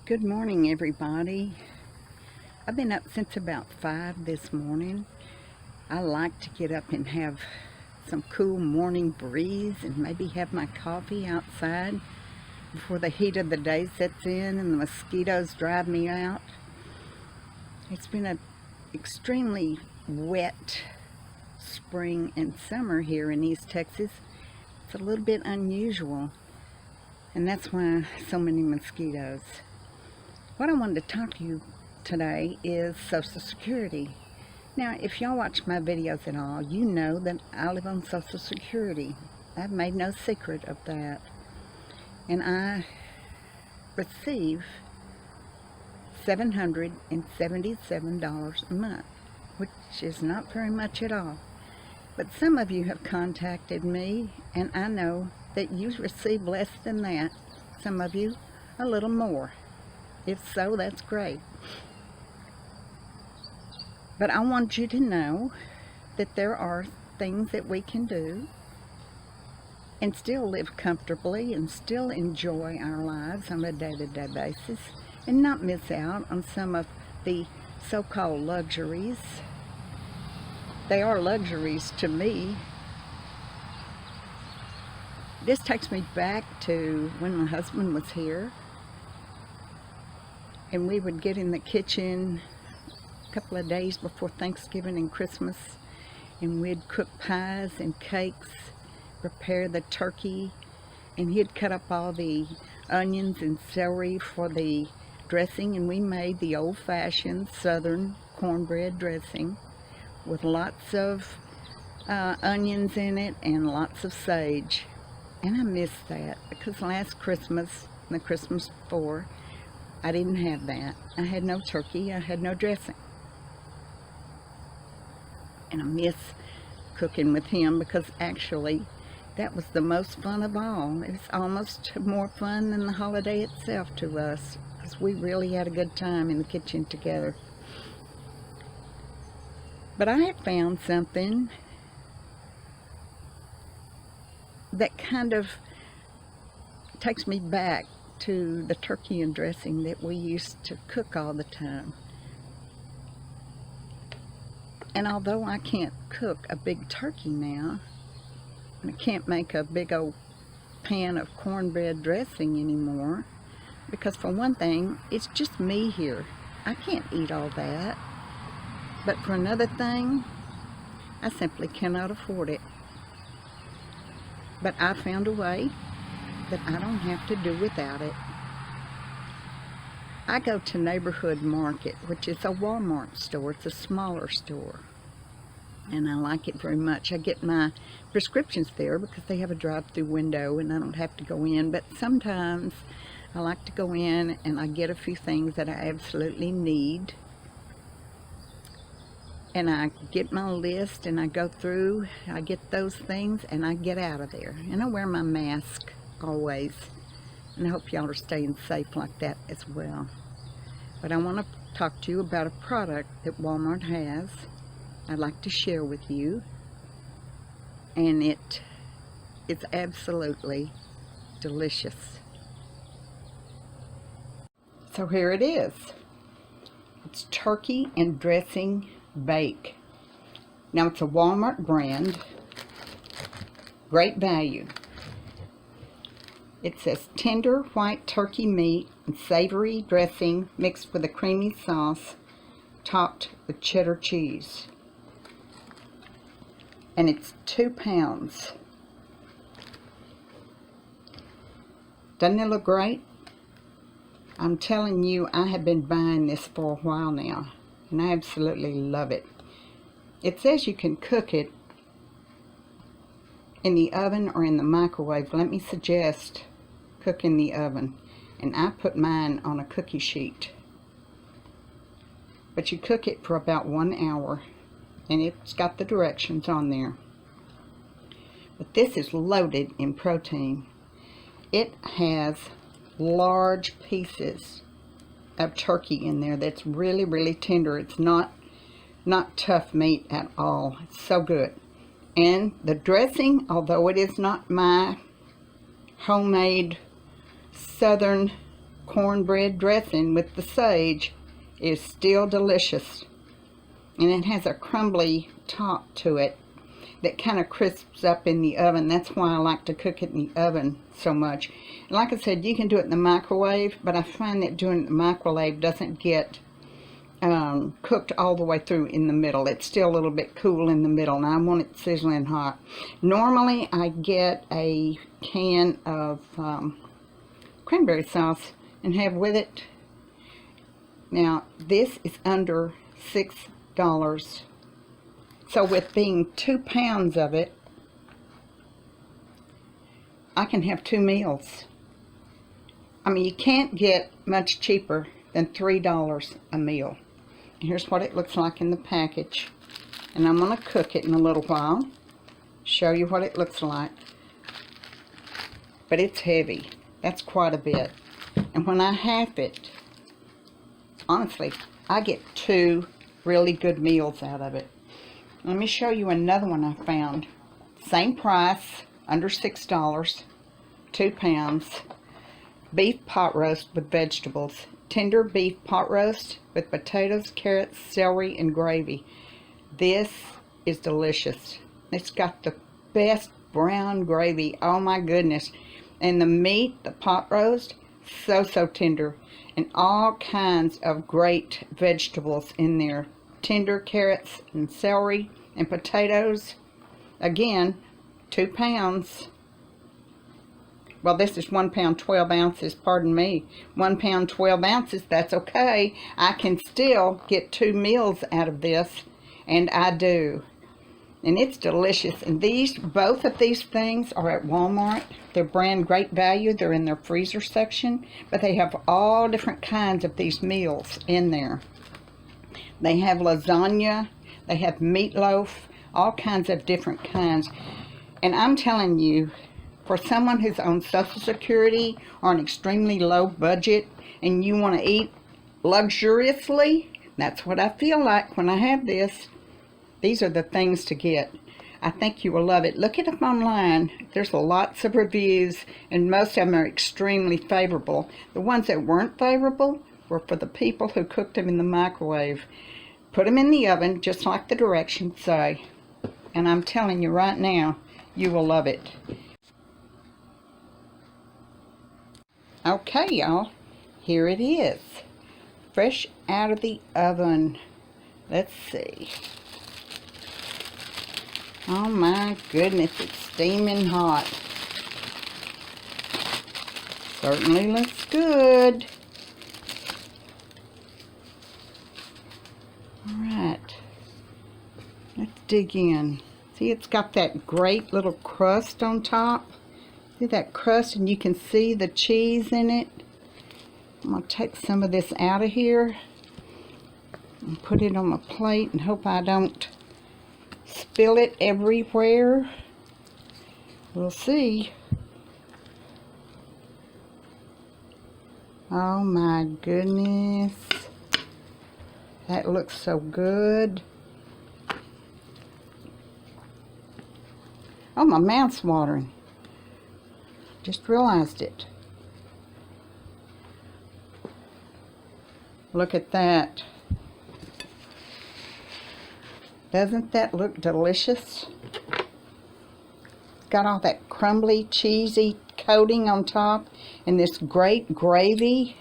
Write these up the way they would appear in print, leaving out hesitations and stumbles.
Good morning, everybody. I've been up since about 5 this morning. I like to get up and have some cool morning breeze and maybe have my coffee outside before the heat of the day sets in and the mosquitoes drive me out. It's been an extremely wet spring and summer here in East Texas. It's a little bit unusual, and that's why so many mosquitoes. What I wanted to talk to you today is Social Security. Now, if y'all watch my videos at all, you know that I live on Social Security. I've made no secret of that. And I receive $777 a month, which is not very much at all. But some of you have contacted me, and I know that you receive less than that. Some of you a little more. If so, that's great. But I want you to know that there are things that we can do and still live comfortably and still enjoy our lives on a day-to-day basis and not miss out on some of the so-called luxuries. They are luxuries to me. This takes me back to when my husband was here, and we would get in the kitchen a couple of days before Thanksgiving and Christmas, and we'd cook pies and cakes, prepare the turkey, and he'd cut up all the onions and celery for the dressing, and we made the old-fashioned southern cornbread dressing with lots of onions in it and lots of sage. And I miss that because last Christmas and the Christmas before, I didn't have that. I had no turkey, I had no dressing. And I miss cooking with him because actually that was the most fun of all. It was almost more fun than the holiday itself to us because we really had a good time in the kitchen together. But I have found something that kind of takes me back to the turkey and dressing that we used to cook all the time. And although I can't cook a big turkey now, and I can't make a big old pan of cornbread dressing anymore, because for one thing, it's just me here. I can't eat all that. But for another thing, I simply cannot afford it. But I found a way that I don't have to do without it. I go to Neighborhood Market, which is a Walmart store. It's a smaller store, and I like it very much. I get my prescriptions there because they have a drive-through window and I don't have to go in, but sometimes I like to go in and I get a few things that I absolutely need, and I get my list and I go through, I get those things and I get out of there, and I wear my mask always, and I hope y'all are staying safe like that as well. But I want to talk to you about a product that Walmart has I'd like to share with you, and it's absolutely delicious. So here it is. It's turkey and dressing bake. Now it's a Walmart brand, great value. It says tender white turkey meat and savory dressing mixed with a creamy sauce topped with cheddar cheese. And it's 2 pounds. Doesn't it look great? I'm telling you, I have been buying this for a while now, and I absolutely love it. It says you can cook it in the oven or in the microwave. Let me suggest cook in the oven, and I put mine on a cookie sheet. But you cook it for about 1 hour, and it's got the directions on there. But this is loaded in protein. It has large pieces of turkey in there that's really, really tender. It's not tough meat at all. It's so good. And the dressing, although it is not my homemade southern cornbread dressing with the sage is still delicious. And it has a crumbly top to it that kind of crisps up in the oven. That's why I like to cook it in the oven so much. And like I said, you can do it in the microwave, but I find that doing it in the microwave doesn't get cooked all the way through in the middle. It's still a little bit cool in the middle, and I want it sizzling hot. Normally I get a can of cranberry sauce and have with it. Now this is under $6. So with being 2 pounds of it, I can have 2 meals. I mean, you can't get much cheaper than $3 a meal. Here's what it looks like in the package. And I'm going to cook it in a little while. Show you what it looks like. But it's heavy. That's quite a bit. And when I half it, honestly, I get 2 really good meals out of it. Let me show you another one I found. Same price, under $6, 2 pounds. Beef pot roast with vegetables. Tender beef pot roast with potatoes, carrots, celery, and gravy. This is delicious. It's got the best brown gravy. Oh my goodness. And the meat, the pot roast, so tender. And all kinds of great vegetables in there. Tender carrots and celery and potatoes. Again, 2 pounds. Well, this is 1 pound 12 ounces, pardon me. 1 pound 12 ounces, that's okay. I can still get 2 meals out of this, and I do. And it's delicious. And both of these things are at Walmart. They're brand Great Value. They're in their freezer section, but they have all different kinds of these meals in there. They have lasagna, they have meatloaf, all kinds of different kinds. And I'm telling you, for someone who's on Social Security or an extremely low budget and you want to eat luxuriously, that's what I feel like when I have this. These are the things to get. I think you will love it. Look it up online. There's lots of reviews, and most of them are extremely favorable. The ones that weren't favorable were for the people who cooked them in the microwave. Put them in the oven, just like the directions say. And I'm telling you right now, you will love it. Okay, y'all, here it is, fresh out of the oven. Let's see. Oh my goodness, it's steaming hot. Certainly looks good. Alright, let's dig in. See, it's got that great little crust on top. See that crust, and you can see the cheese in it. I'm going to take some of this out of here and put it on my plate and hope I don't spill it everywhere. We'll see. Oh my goodness. That looks so good. Oh, my mouth's watering. Just realized it. Look at that. Doesn't that look delicious? Got all that crumbly, cheesy coating on top and this great gravy.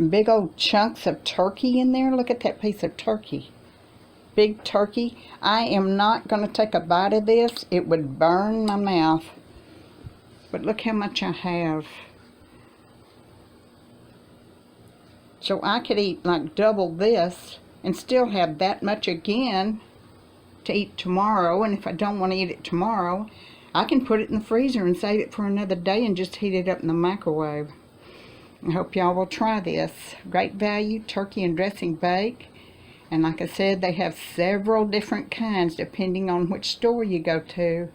Big old chunks of turkey in there. Look at that piece of turkey. Big turkey. I am not going to take a bite of this. It would burn my mouth. But look how much I have. So I could eat like double this and still have that much again to eat tomorrow. And if I don't want to eat it tomorrow, I can put it in the freezer and save it for another day and just heat it up in the microwave. I hope y'all will try this. Great Value turkey and dressing bake. And like I said, they have several different kinds depending on which store you go to.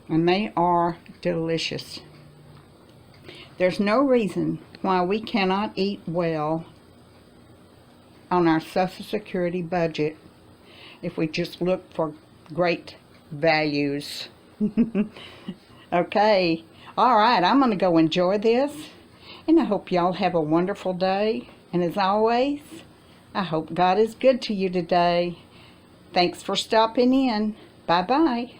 And they are delicious. There's no reason why we cannot eat well on our Social Security budget if we just look for great values. Okay. All right, I'm going to go enjoy this, and I hope y'all have a wonderful day. And as always, I hope God is good to you today. Thanks for stopping in. Bye-bye.